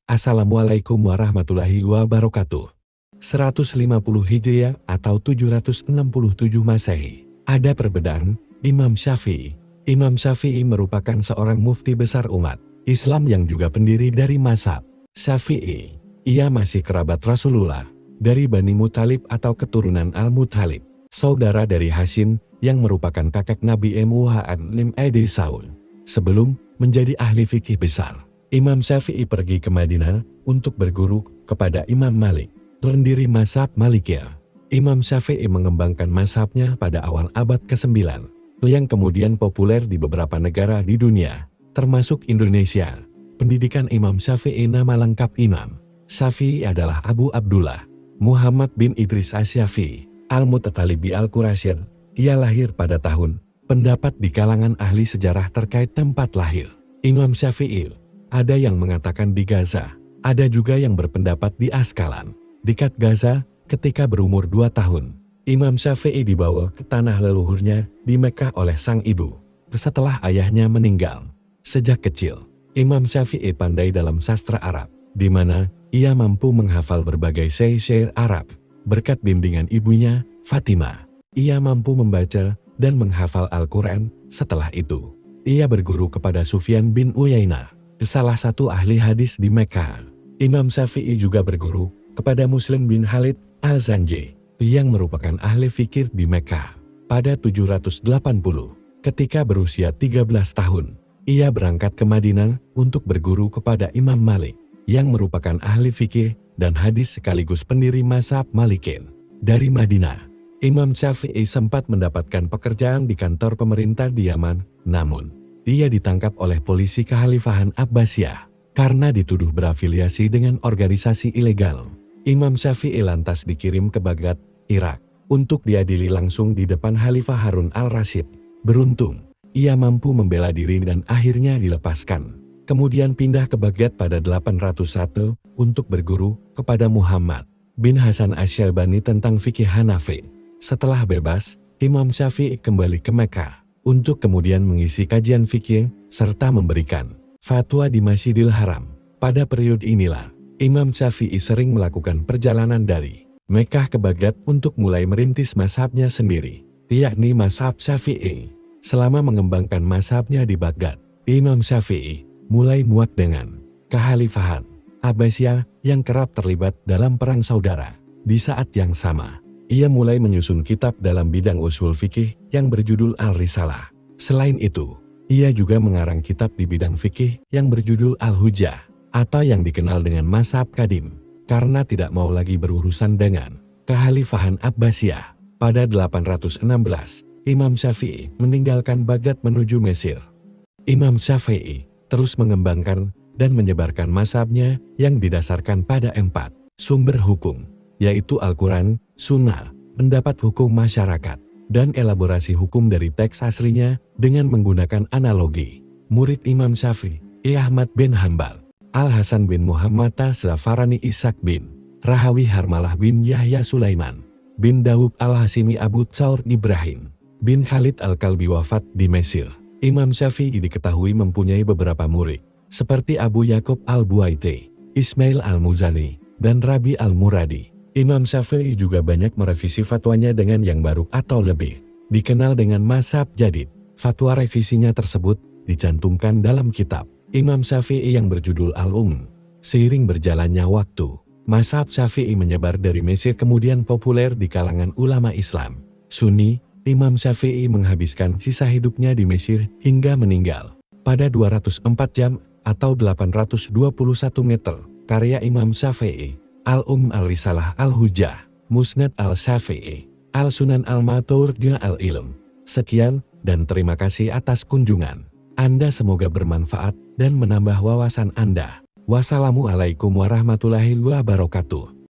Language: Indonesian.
Assalamualaikum warahmatullahi wabarakatuh. 150 Hijriah atau 767 Masehi. Ada perbedaan, Imam Syafi'i. Imam Syafi'i merupakan seorang mufti besar umat Islam yang juga pendiri dari mazhab Syafi'i. Ia masih kerabat Rasulullah, dari Bani Muthalib atau keturunan Al-Muthalib, saudara dari Hashim yang merupakan kakek Nabi Muhammad Saul. Sebelum menjadi ahli fikih besar, Imam Syafi'i pergi ke Madinah untuk berguru kepada Imam Malik, pendiri mazhab Malikiyah. Imam Syafi'i mengembangkan mazhabnya pada awal abad ke-9, yang kemudian populer di beberapa negara di dunia, termasuk Indonesia. Pendidikan Imam Syafi'i. Nama lengkap Imam Syafi'i adalah Abu Abdullah Muhammad bin Idris Asy-Syafi'i Al-Mutatalibi Al-Qurasyir. Ia lahir pada tahun, pendapat di kalangan ahli sejarah terkait tempat lahir Imam Syafi'i. Ada yang mengatakan di Gaza, ada juga yang berpendapat di Askalan, dekat Gaza. Ketika berumur 2 tahun, Imam Syafi'i dibawa ke tanah leluhurnya di Mekah oleh sang ibu, setelah ayahnya meninggal. Sejak kecil, Imam Syafi'i pandai dalam sastra Arab, di mana ia mampu menghafal berbagai syair Arab. Berkat bimbingan ibunya, Fatimah, ia mampu membaca dan menghafal Al-Quran. Setelah itu, ia berguru kepada Sufyan bin Uyainah, salah satu ahli hadis di Mekah. Imam Syafi'i juga berguru kepada Muslim bin Khalid Al-Zanji, yang merupakan ahli fikih di Mekah. Pada 780, ketika berusia 13 tahun, ia berangkat ke Madinah untuk berguru kepada Imam Malik, yang merupakan ahli fikih dan hadis sekaligus pendiri mazhab Malikin. Dari Madinah, Imam Syafi'i sempat mendapatkan pekerjaan di kantor pemerintah di Yaman, namun ia ditangkap oleh polisi Kekhalifahan Abbasiyah karena dituduh berafiliasi dengan organisasi ilegal. Imam Syafi'i lantas dikirim ke Baghdad, Irak, untuk diadili langsung di depan Khalifah Harun al-Rasyid. Beruntung, ia mampu membela diri dan akhirnya dilepaskan. Kemudian pindah ke Baghdad pada 801 untuk berguru kepada Muhammad bin Hasan Asy-Syaibani tentang fikih Hanafi. Setelah bebas, Imam Syafi'i kembali ke Mekah untuk kemudian mengisi kajian fikih serta memberikan fatwa di Masjidil Haram. Pada periode inilah, Imam Syafi'i sering melakukan perjalanan dari Mekah ke Baghdad untuk mulai merintis mazhabnya sendiri, yakni mazhab Syafi'i. Selama mengembangkan mazhabnya di Baghdad, Imam Syafi'i mulai muak dengan Kekhalifahan Abbasiyah yang kerap terlibat dalam perang saudara. Di saat yang sama, ia mulai menyusun kitab dalam bidang usul fikih yang berjudul Al-Risalah. Selain itu, ia juga mengarang kitab di bidang fikih yang berjudul Al-Hujjah, atau yang dikenal dengan mazhab Qadim, karena tidak mau lagi berurusan dengan Kekhalifahan Abbasiyah. Pada 816, Imam Syafi'i meninggalkan Baghdad menuju Mesir. Imam Syafi'i terus mengembangkan dan menyebarkan mazhabnya yang didasarkan pada 4 sumber hukum, yaitu Al-Quran, Sunnah, pendapat hukum masyarakat, dan elaborasi hukum dari teks aslinya dengan menggunakan analogi. Murid Imam Syafi'i Ahmad bin Hanbal, Al-Hasan bin Muhammad As-Safarani, Ishaq bin Rahawi, Harmalah bin Yahya, Sulaiman bin Daud Al-Hashimi, Abu Tsaur Ibrahim bin Khalid Al-Kalbi wafat di Mesir. Imam Syafi'i diketahui mempunyai beberapa murid, seperti Abu Yaqub Al-Buaiti, Ismail Al-Muzani, dan Rabi Al-Muradi. Imam Syafi'i juga banyak merevisi fatwanya dengan yang baru atau lebih dikenal dengan mazhab jadid. Fatwa revisinya tersebut dicantumkan dalam kitab Imam Syafi'i yang berjudul Seiring berjalannya waktu, mazhab Syafi'i menyebar dari Mesir kemudian populer di kalangan ulama Islam Sunni. Imam Syafi'i menghabiskan sisa hidupnya di Mesir hingga meninggal pada 204 jam atau 821 meter. Karya Imam Syafi'i: Al-Risalah, Al-Hujjah, Musnad Al-Syafi'i, Al-Sunan Al-Maturdiah, Al-Ilm. Sekian dan terima kasih atas kunjungan Anda, semoga bermanfaat dan menambah wawasan Anda. Wassalamualaikum warahmatullahi wabarakatuh.